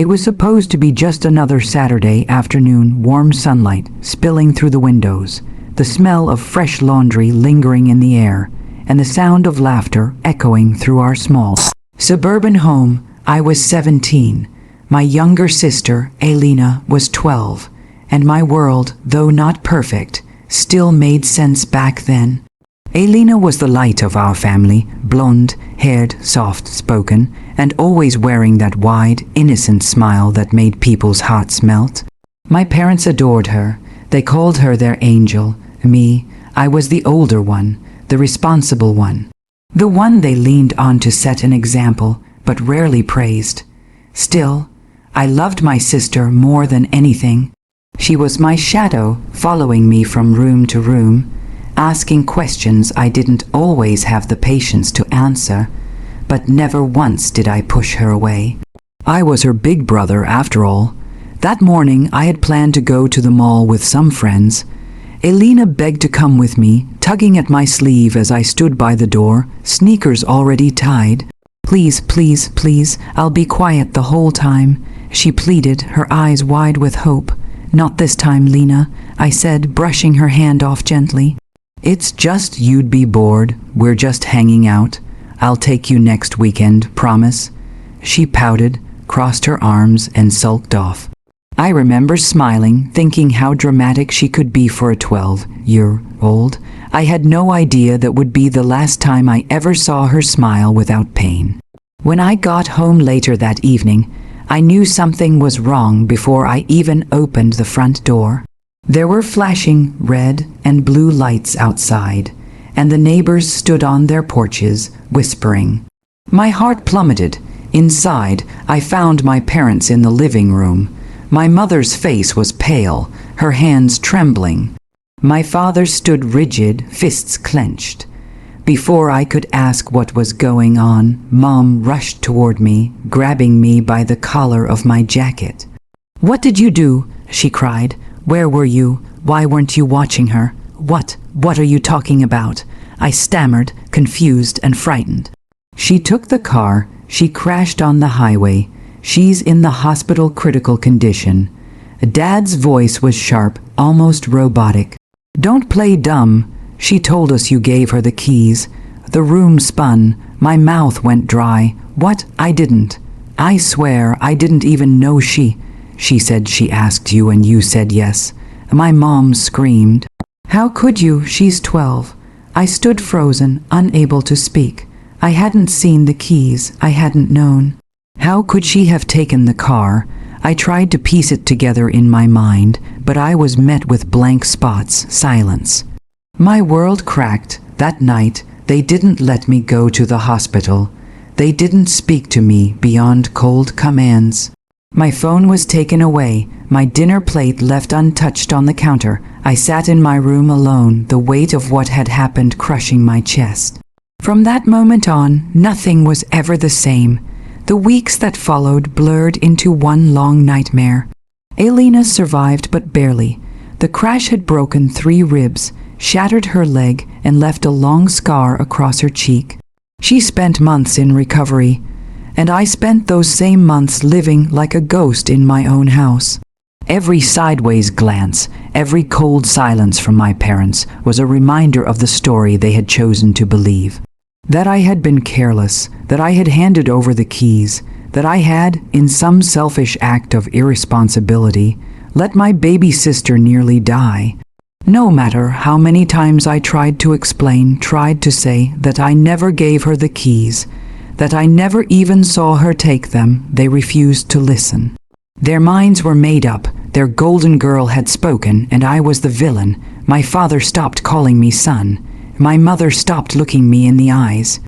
It was supposed to be just another Saturday afternoon, warm sunlight spilling through the windows, the smell of fresh laundry lingering in the air, and the sound of laughter echoing through our small suburban home. I was 17. My younger sister, Elena, was 12, and my world, though not perfect, still made sense back then. Elena was the light of our family, blonde-haired, soft-spoken, and always wearing that wide, innocent smile that made people's hearts melt. My parents adored her. They called her their angel. Me, I was the older one, the responsible one, the one they leaned on to set an example, but rarely praised. Still, I loved my sister more than anything. She was my shadow, following me from room to room, asking questions I didn't always have the patience to answer, but never once did I push her away. I was her big brother, after all. That morning I had planned to go to the mall with some friends. Elena begged to come with me, tugging at my sleeve as I stood by the door, sneakers already tied. "Please, please, please, I'll be quiet the whole time," she pleaded, her eyes wide with hope. "Not this time, Lena," I said, brushing her hand off gently. "It's just you'd be bored. We're just hanging out. I'll take you next weekend, promise." She pouted, crossed her arms, and sulked off. I remember smiling, thinking how dramatic she could be for a 12-year-old. I had no idea that would be the last time I ever saw her smile without pain. When I got home later that evening, I knew something was wrong before I even opened the front door. There were flashing red and blue lights outside, and the neighbors stood on their porches, whispering. My heart plummeted. Inside, I found my parents in the living room. My mother's face was pale, her hands trembling. My father stood rigid, fists clenched. Before I could ask what was going on, Mom rushed toward me, grabbing me by the collar of my jacket. "What did you do?" she cried. "Where were you? Why weren't you watching her? What are you talking about?" I stammered, confused and frightened. "She took the car. She crashed on the highway. She's in the hospital, critical condition." Dad's voice was sharp, almost robotic. "Don't play dumb. She told us you gave her the keys." The room spun. My mouth went dry. "What? I didn't. I swear I didn't even know she said she asked you and you said yes." My mom screamed. "How could you? She's 12. I stood frozen, unable to speak. I hadn't seen the keys. I hadn't known. How could she have taken the car? I tried to piece it together in my mind, but I was met with blank spots, silence. My world cracked. That night, they didn't let me go to the hospital. They didn't speak to me beyond cold commands. My phone was taken away, my dinner plate left untouched on the counter. I sat in my room alone, the weight of what had happened crushing my chest. From that moment on, nothing was ever the same. The weeks that followed blurred into one long nightmare. Elena survived, but barely. The crash had broken 3 ribs, shattered her leg, and left a long scar across her cheek. She spent months in recovery, and I spent those same months living like a ghost in my own house. Every sideways glance, every cold silence from my parents was a reminder of the story they had chosen to believe. That I had been careless, that I had handed over the keys, that I had, in some selfish act of irresponsibility, let my baby sister nearly die. No matter how many times I tried to explain, tried to say that I never gave her the keys, that I never even saw her take them, they refused to listen. Their minds were made up, their golden girl had spoken, and I was the villain. My father stopped calling me son. My mother stopped looking me in the eyes.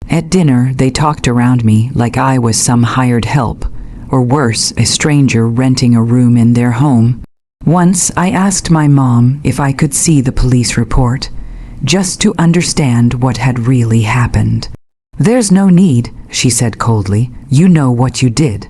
At dinner, they talked around me like I was some hired help, or worse, a stranger renting a room in their home. Once, I asked my mom if I could see the police report, just to understand what had really happened. "There's no need," she said coldly. "You know what you did."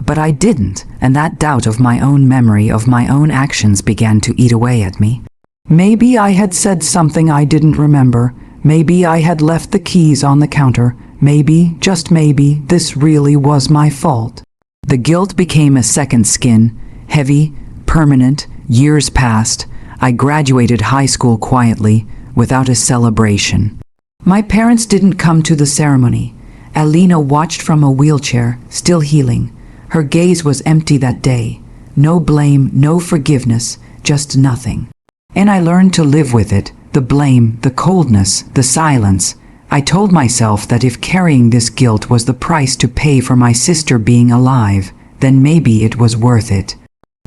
But I didn't, and that doubt of my own memory of my own actions began to eat away at me. Maybe I had said something I didn't remember. Maybe I had left the keys on the counter. Maybe, just maybe, this really was my fault. The guilt became a second skin, heavy, permanent. Years passed. I graduated high school quietly, without a celebration. My parents didn't come to the ceremony. Alina watched from a wheelchair, still healing. Her gaze was empty that day. No blame, no forgiveness, just nothing. And I learned to live with it, the blame, the coldness, the silence. I told myself that if carrying this guilt was the price to pay for my sister being alive, then maybe it was worth it.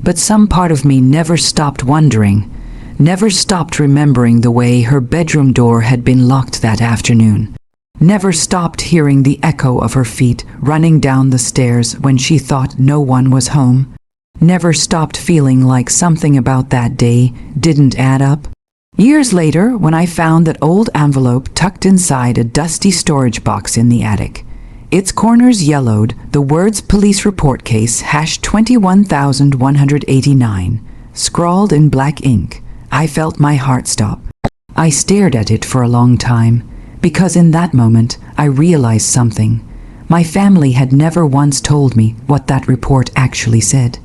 But some part of me never stopped wondering, never stopped remembering the way her bedroom door had been locked that afternoon. Never stopped hearing the echo of her feet running down the stairs when she thought no one was home. Never stopped feeling like something about that day didn't add up. Years later, when I found that old envelope tucked inside a dusty storage box in the attic, its corners yellowed, the words "Police Report Case #21189" scrawled in black ink, I felt my heart stop. I stared at it for a long time, because in that moment I realized something. My family had never once told me what that report actually said.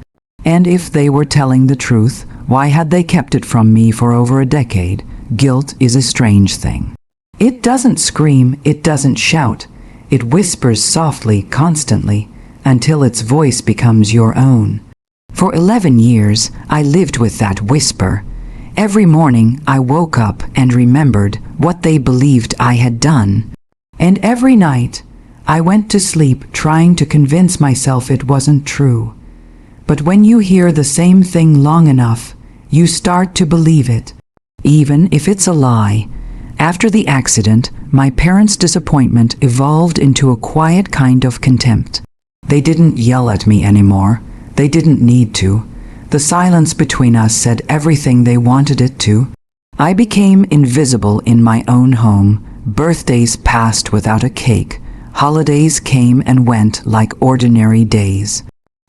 And if they were telling the truth, why had they kept it from me for over a decade? Guilt is a strange thing. It doesn't scream, it doesn't shout. It whispers softly, constantly, until its voice becomes your own. For 11 years, I lived with that whisper. Every morning, I woke up and remembered what they believed I had done. And every night, I went to sleep trying to convince myself it wasn't true. But when you hear the same thing long enough, you start to believe it, even if it's a lie. After the accident, my parents' disappointment evolved into a quiet kind of contempt. They didn't yell at me anymore. They didn't need to. The silence between us said everything they wanted it to. I became invisible in my own home. Birthdays passed without a cake. Holidays came and went like ordinary days.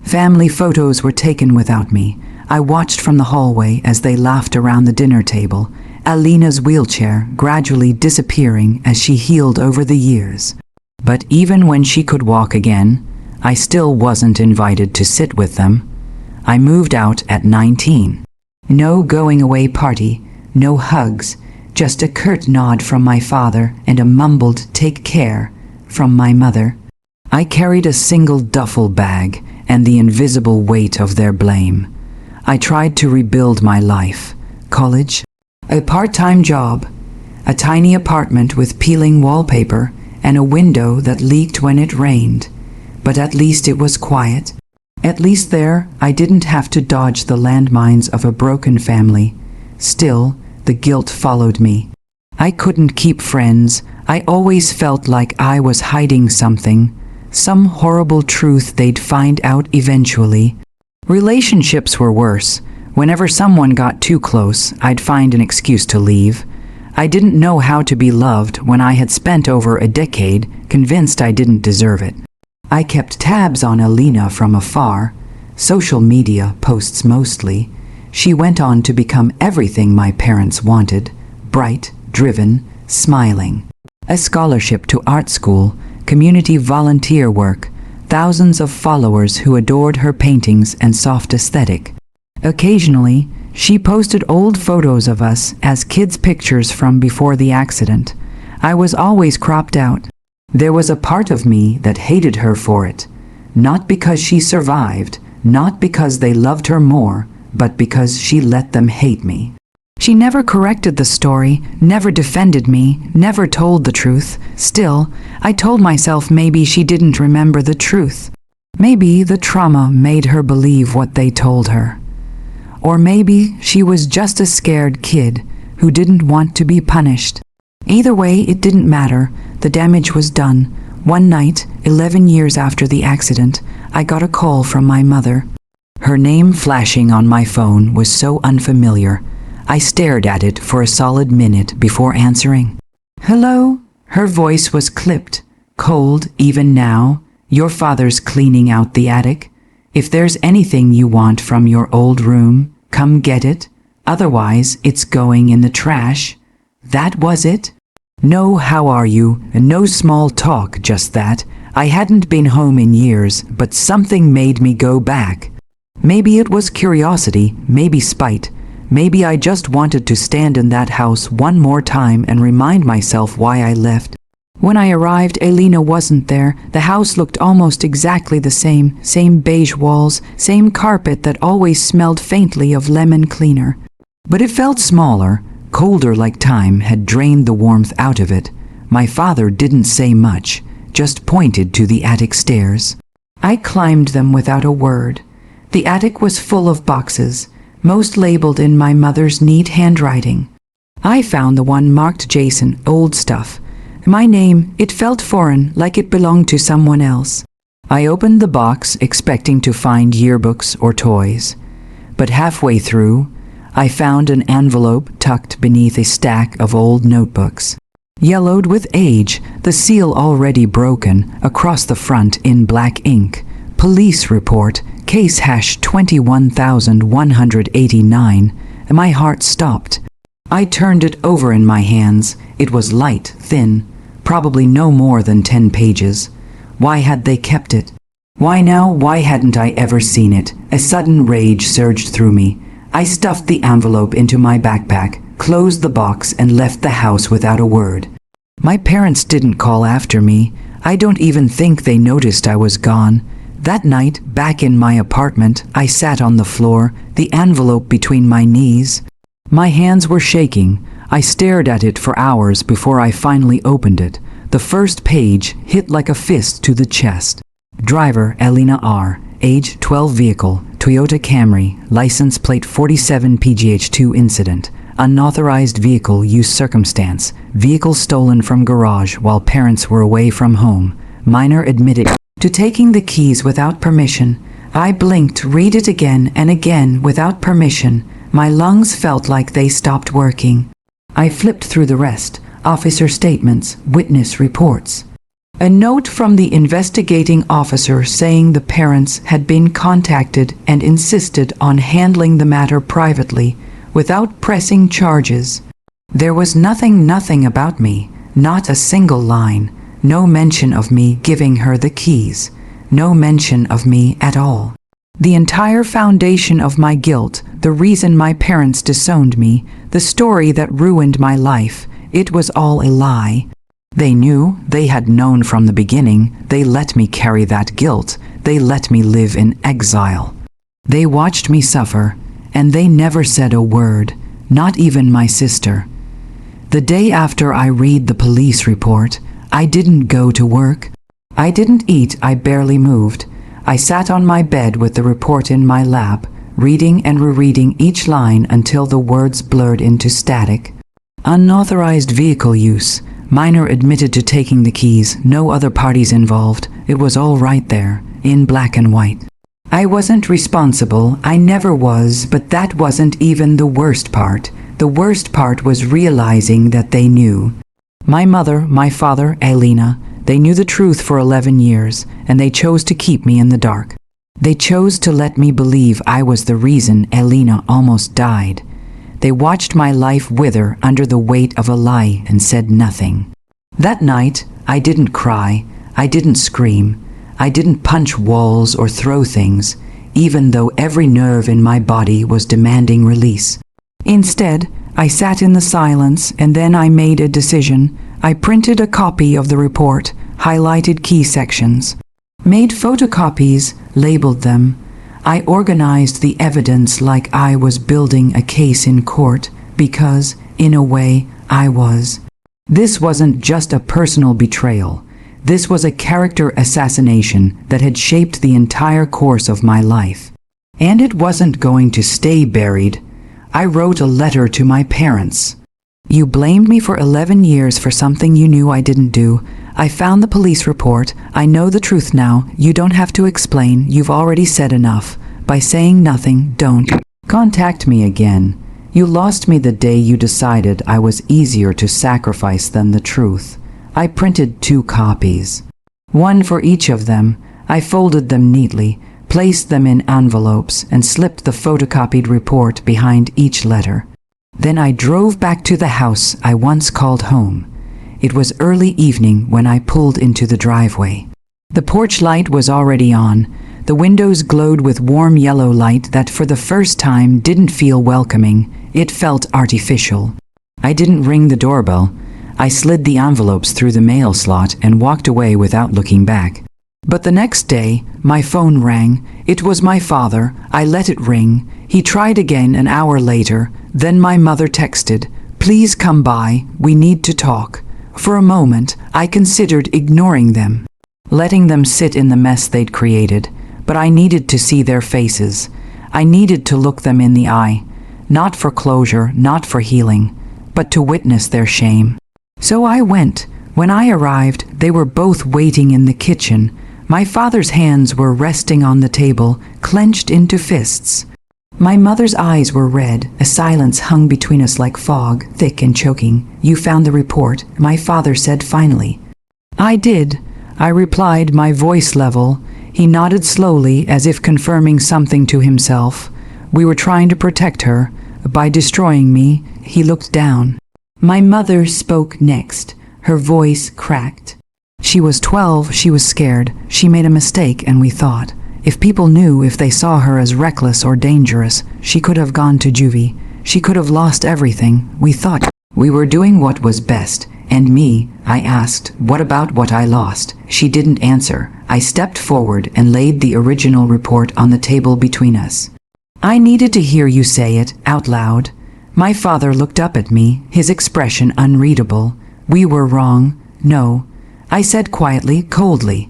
Family photos were taken without me. I watched from the hallway as they laughed around the dinner table, Alina's wheelchair gradually disappearing as she healed over the years. But even when she could walk again, I still wasn't invited to sit with them. I moved out at 19. No going-away party, no hugs, just a curt nod from my father and a mumbled "take care" from my mother. I carried a single duffel bag and the invisible weight of their blame. I tried to rebuild my life. College, a part-time job, a tiny apartment with peeling wallpaper, and a window that leaked when it rained. But at least it was quiet. At least there, I didn't have to dodge the landmines of a broken family. Still, the guilt followed me. I couldn't keep friends. I always felt like I was hiding something. Some horrible truth they'd find out eventually. Relationships were worse. Whenever someone got too close, I'd find an excuse to leave. I didn't know how to be loved when I had spent over a decade convinced I didn't deserve it. I kept tabs on Alina from afar. Social media posts mostly. She went on to become everything my parents wanted. Bright, driven, smiling. A scholarship to art school, community volunteer work, thousands of followers who adored her paintings and soft aesthetic. Occasionally, she posted old photos of us as kids' pictures from before the accident. I was always cropped out. There was a part of me that hated her for it. Not because she survived, not because they loved her more, but because she let them hate me. She never corrected the story, never defended me, never told the truth. Still, I told myself maybe she didn't remember the truth. Maybe the trauma made her believe what they told her. Or maybe she was just a scared kid who didn't want to be punished. Either way, it didn't matter. The damage was done. One night, 11 years after the accident, I got a call from my mother. Her name flashing on my phone was so unfamiliar. I stared at it for a solid minute before answering. "Hello?" Her voice was clipped, cold even now. "Your father's cleaning out the attic. If there's anything you want from your old room, come get it. Otherwise, it's going in the trash." That was it. No "how are you?" and no small talk, just that. I hadn't been home in years, but something made me go back. Maybe it was curiosity, maybe spite. Maybe I just wanted to stand in that house one more time and remind myself why I left. When I arrived, Elena wasn't there. The house looked almost exactly the same beige walls, same carpet that always smelled faintly of lemon cleaner. But it felt smaller, colder, like time had drained the warmth out of it. My father didn't say much, just pointed to the attic stairs. I climbed them without a word. The attic was full of boxes, most labeled in my mother's neat handwriting. I found the one marked Jason, old stuff. My name, it felt foreign, like it belonged to someone else. I opened the box, expecting to find yearbooks or toys. But halfway through, I found an envelope tucked beneath a stack of old notebooks. Yellowed with age, the seal already broken, across the front in black ink. Police report, case hash 21189. My heart stopped. I turned it over in my hands. It was light, thin, probably no more than 10 pages. Why had they kept it? Why now? Why hadn't I ever seen it? A sudden rage surged through me. I stuffed the envelope into my backpack, closed the box, and left the house without a word. My parents didn't call after me. I don't even think they noticed I was gone. That night, back in my apartment, I sat on the floor, the envelope between my knees. My hands were shaking. I stared at it for hours before I finally opened it. The first page hit like a fist to the chest. Driver Elena R. Age 12, vehicle Toyota Camry, license plate 47 PGH2 incident. Unauthorized vehicle use circumstance. Vehicle stolen from garage while parents were away from home. Minor admitted to taking the keys without permission. I blinked, read it again and again without permission. My lungs felt like they stopped working. I flipped through the rest. Officer statements, witness reports. A note from the investigating officer saying the parents had been contacted and insisted on handling the matter privately, without pressing charges. There was nothing about me, not a single line, no mention of me giving her the keys, no mention of me at all. The entire foundation of my guilt, the reason my parents disowned me, the story that ruined my life, it was all a lie. They knew, they had known from the beginning. They let me carry that guilt. They let me live in exile. They watched me suffer, and they never said a word, not even my sister. The day after I read the police report, I didn't go to work. I didn't eat, I barely moved. I sat on my bed with the report in my lap, reading and rereading each line until the words blurred into static. Unauthorized vehicle use. Minor admitted to taking the keys, no other parties involved. It was all right there, in black and white. I wasn't responsible, I never was, but that wasn't even the worst part. The worst part was realizing that they knew. My mother, my father, Elena, they knew the truth for 11 years, and they chose to keep me in the dark. They chose to let me believe I was the reason Elena almost died. They watched my life wither under the weight of a lie and said nothing. That night, I didn't cry, I didn't scream, I didn't punch walls or throw things, even though every nerve in my body was demanding release. Instead, I sat in the silence, and then I made a decision. I printed a copy of the report, highlighted key sections, made photocopies, labeled them. I organized the evidence like I was building a case in court, because, in a way, I was. This wasn't just a personal betrayal. This was a character assassination that had shaped the entire course of my life. And it wasn't going to stay buried. I wrote a letter to my parents. You blamed me for 11 years for something you knew I didn't do. I found the police report. I know the truth now. You don't have to explain. You've already said enough. By saying nothing, don't contact me again. You lost me the day you decided I was easier to sacrifice than the truth. I printed 2 copies. One for each of them. I folded them neatly, placed them in envelopes, and slipped the photocopied report behind each letter. Then I drove back to the house I once called home. It was early evening when I pulled into the driveway. The porch light was already on. The windows glowed with warm yellow light that for the first time didn't feel welcoming. It felt artificial. I didn't ring the doorbell. I slid the envelopes through the mail slot and walked away without looking back. But the next day, my phone rang. It was my father. I let it ring. He tried again an hour later. Then my mother texted, "Please come by. We need to talk." For a moment, I considered ignoring them, letting them sit in the mess they'd created. But I needed to see their faces. I needed to look them in the eye. Not for closure, not for healing, but to witness their shame. So I went. When I arrived, they were both waiting in the kitchen. My father's hands were resting on the table, clenched into fists. My mother's eyes were red. A silence hung between us like fog, thick and choking. "You found the report," my father said finally. "I did," I replied, my voice level. He nodded slowly, as if confirming something to himself. "We were trying to protect her. By destroying me." He looked down. My mother spoke next. Her voice cracked. She was 12, she was scared. She made a mistake, and we thought. If people knew, if they saw her as reckless or dangerous, she could have gone to juvie. She could have lost everything. We thought we were doing what was best. And me, I asked, "What about what I lost?" She didn't answer. I stepped forward and laid the original report on the table between us. "I needed to hear you say it, out loud." My father looked up at me, his expression unreadable. "We were wrong." "No," I said quietly, coldly.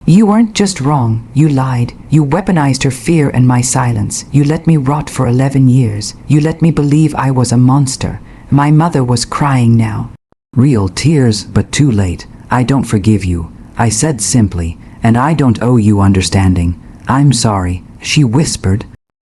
"You weren't just wrong, you lied. You weaponized her fear and my silence. You let me rot for 11 years. You let me believe I was a monster." My mother was crying now. Real tears, but too late. "I don't forgive you," I said simply, "and I don't owe you understanding. I'm sorry," she whispered.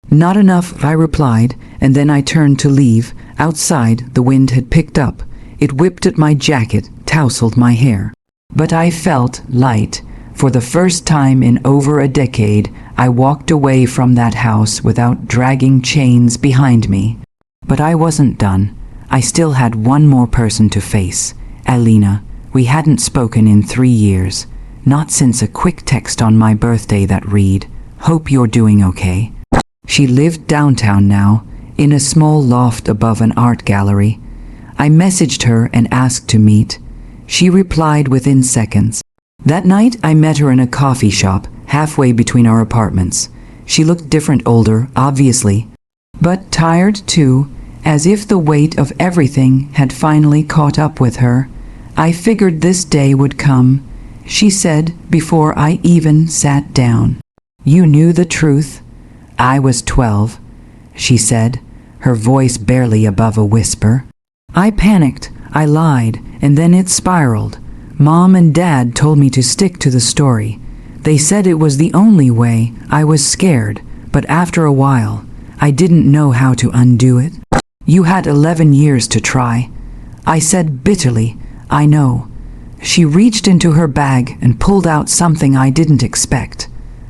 "Not enough," I replied, and then I turned to leave. Outside, the wind had picked up. It whipped at my jacket, tousled my hair. But I felt light. For the first time in over a decade, I walked away from that house without dragging chains behind me. But I wasn't done. I still had one more person to face. Alina. We hadn't spoken in 3 years. Not since a quick text on my birthday that read, "Hope you're doing okay." She lived downtown now, in a small loft above an art gallery. I messaged her and asked to meet. She replied within seconds. That night, I met her in a coffee shop, halfway between our apartments. She looked different, older, obviously, but tired too, as if the weight of everything had finally caught up with her. "I figured this day would come," she said before I even sat down. "You knew the truth." "I was 12, she said, her voice barely above a whisper. I panicked. I lied, and then it spiraled. Mom and Dad told me to stick to the story. They said it was the only way. I was scared, but after a while, I didn't know how to undo it. "You had 11 years to try," I said bitterly. "I know." She reached into her bag and pulled out something I didn't expect.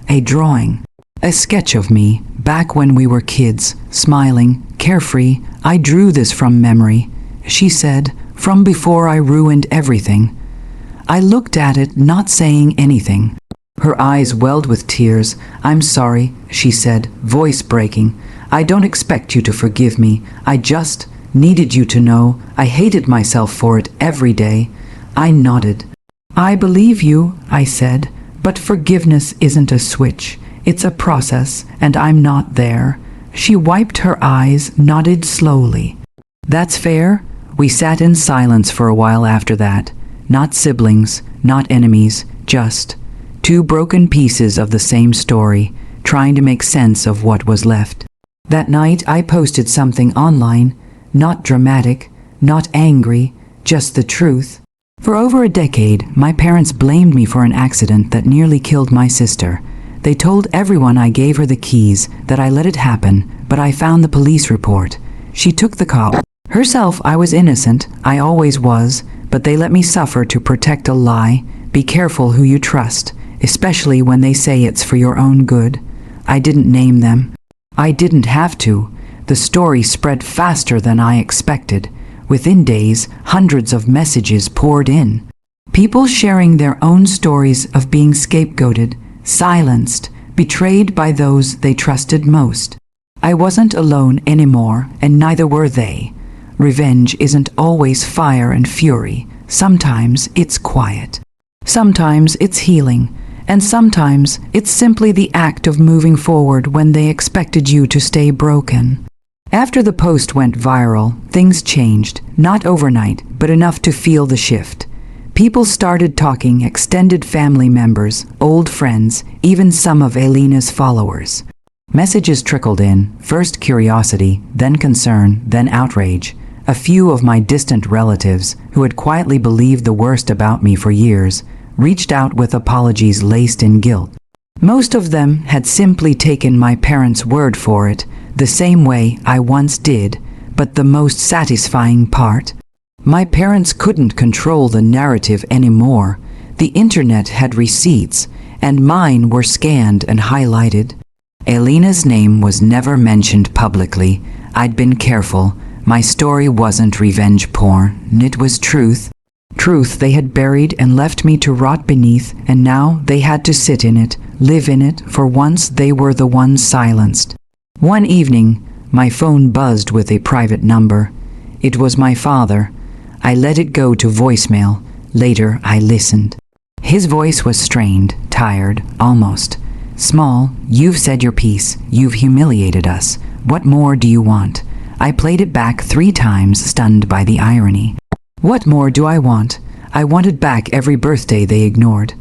A drawing. A sketch of me, back when we were kids, smiling, carefree. "I drew this from memory," she said, "from before I ruined everything." I looked at it, not saying anything. Her eyes welled with tears. "I'm sorry," she said, voice breaking. "I don't expect you to forgive me. I just needed you to know. I hated myself for it every day." I nodded. "I believe you," I said, "but forgiveness isn't a switch. It's a process, and I'm not there." She wiped her eyes, nodded slowly. "That's fair." We sat in silence for a while after that. Not siblings, not enemies, just two broken pieces of the same story, trying to make sense of what was left. That night I posted something online, not dramatic, not angry, just the truth. For over a decade, my parents blamed me for an accident that nearly killed my sister. They told everyone I gave her the keys, that I let it happen, but I found the police report. She took the car. Herself, I was innocent, I always was, but they let me suffer to protect a lie. Be careful who you trust, especially when they say it's for your own good. I didn't name them. I didn't have to. The story spread faster than I expected. Within days, hundreds of messages poured in. People sharing their own stories of being scapegoated, silenced, betrayed by those they trusted most. I wasn't alone anymore, and neither were they. Revenge isn't always fire and fury. Sometimes it's quiet. Sometimes it's healing. And sometimes it's simply the act of moving forward when they expected you to stay broken. After the post went viral, things changed, not overnight, but enough to feel the shift. People started talking, extended family members, old friends, even some of Elena's followers. Messages trickled in, first curiosity, then concern, then outrage. A few of my distant relatives, who had quietly believed the worst about me for years, reached out with apologies laced in guilt. Most of them had simply taken my parents' word for it, the same way I once did, but the most satisfying part? My parents couldn't control the narrative anymore. The internet had receipts, and mine were scanned and highlighted. Elena's name was never mentioned publicly. I'd been careful. My story wasn't revenge porn, it was truth. Truth they had buried and left me to rot beneath, and now they had to sit in it, live in it, for once they were the ones silenced. One evening, my phone buzzed with a private number. It was my father. I let it go to voicemail. Later, I listened. His voice was strained, tired, almost. "Small, you've said your piece. You've humiliated us. What more do you want?" I played it back 3 times, stunned by the irony. What more do I want? I wanted back every birthday they ignored.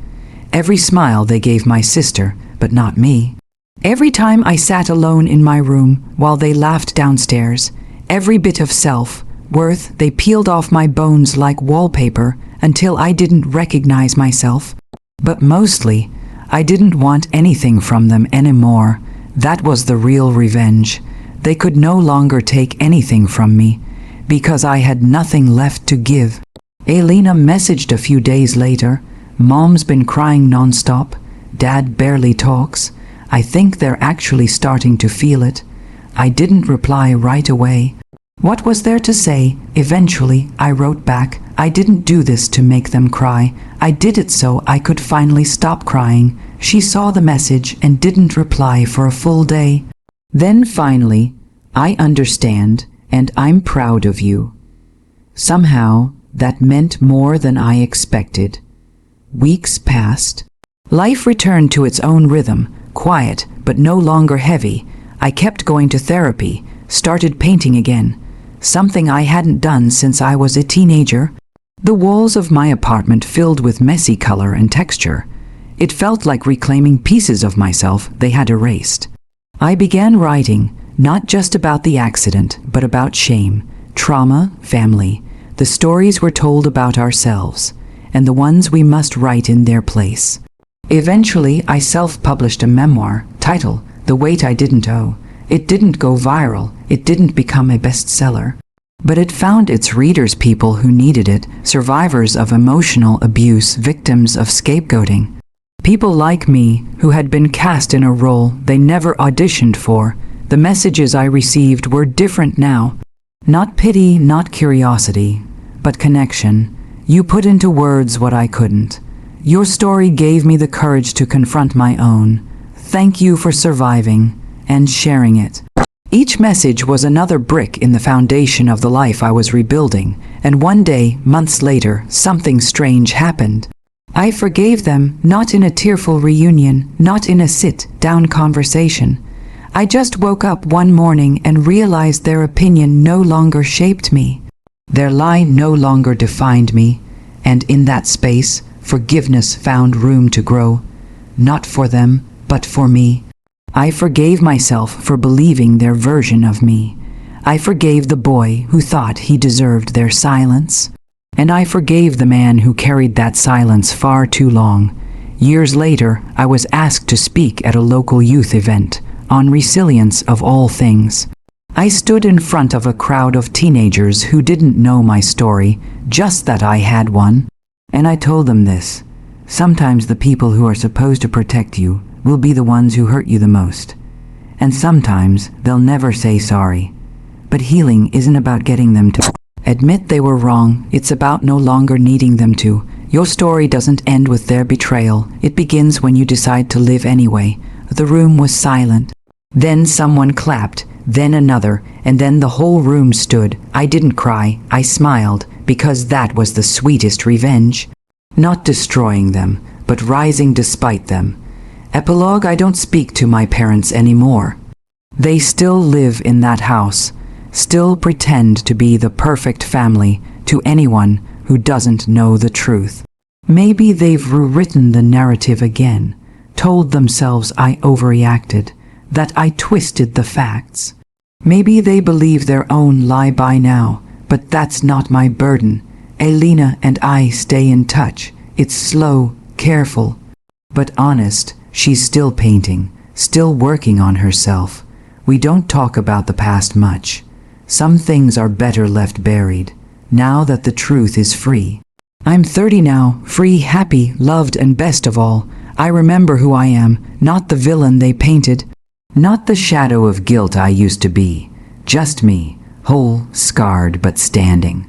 Every smile they gave my sister, but not me. Every time I sat alone in my room while they laughed downstairs. Every bit of self-worth they peeled off my bones like wallpaper until I didn't recognize myself. But mostly, I didn't want anything from them anymore. That was the real revenge. They could no longer take anything from me, because I had nothing left to give. Elena messaged a few days later. "Mom's been crying nonstop. Dad barely talks. I think they're actually starting to feel it." I didn't reply right away. What was there to say? Eventually, I wrote back, "I didn't do this to make them cry. I did it so I could finally stop crying." She saw the message and didn't reply for a full day. Then finally, "I understand, and I'm proud of you." Somehow, that meant more than I expected. Weeks passed. Life returned to its own rhythm, quiet but no longer heavy. I kept going to therapy, started painting again, something I hadn't done since I was a teenager. The walls of my apartment filled with messy color and texture. It felt like reclaiming pieces of myself they had erased. I began writing, not just about the accident, but about shame, trauma, family. The stories we're told about ourselves, and the ones we must write in their place. Eventually, I self-published a memoir, titled The Weight I Didn't Owe. It didn't go viral, it didn't become a bestseller, but it found its readers, people who needed it, survivors of emotional abuse, victims of scapegoating. People like me who had been cast in a role they never auditioned for. The messages I received were different now. Not pity, not curiosity, but connection. You put into words what I couldn't. Your story gave me the courage to confront my own. Thank you for surviving and sharing it. Each message was another brick in the foundation of the life I was rebuilding, and one day, months later, something strange happened. I forgave them, not in a tearful reunion, not in a sit-down conversation. I just woke up one morning and realized their opinion no longer shaped me. Their lie no longer defined me, and in that space, forgiveness found room to grow. Not for them, but for me. I forgave myself for believing their version of me. I forgave the boy who thought he deserved their silence. And I forgave the man who carried that silence far too long. Years later, I was asked to speak at a local youth event on resilience of all things. I stood in front of a crowd of teenagers who didn't know my story, just that I had one. And I told them this: sometimes the people who are supposed to protect you will be the ones who hurt you the most. And sometimes they'll never say sorry. But healing isn't about getting them to admit they were wrong. It's about no longer needing them to. Your story doesn't end with their betrayal. It begins when you decide to live anyway. The room was silent. Then someone clapped, then another, and then the whole room stood. I didn't cry, I smiled, because that was the sweetest revenge. Not destroying them, but rising despite them. Epilogue: I don't speak to my parents anymore. They still live in that house, still pretend to be the perfect family to anyone who doesn't know the truth. Maybe they've rewritten the narrative again, told themselves I overreacted, that I twisted the facts. Maybe they believe their own lie by now, but that's not my burden. Elena and I stay in touch. It's slow, careful, but honest. She's still painting, still working on herself. We don't talk about the past much. Some things are better left buried, now that the truth is free. I'm 30 now, free, happy, loved, and best of all, I remember who I am, not the villain they painted, not the shadow of guilt I used to be. Just me, whole, scarred, but standing.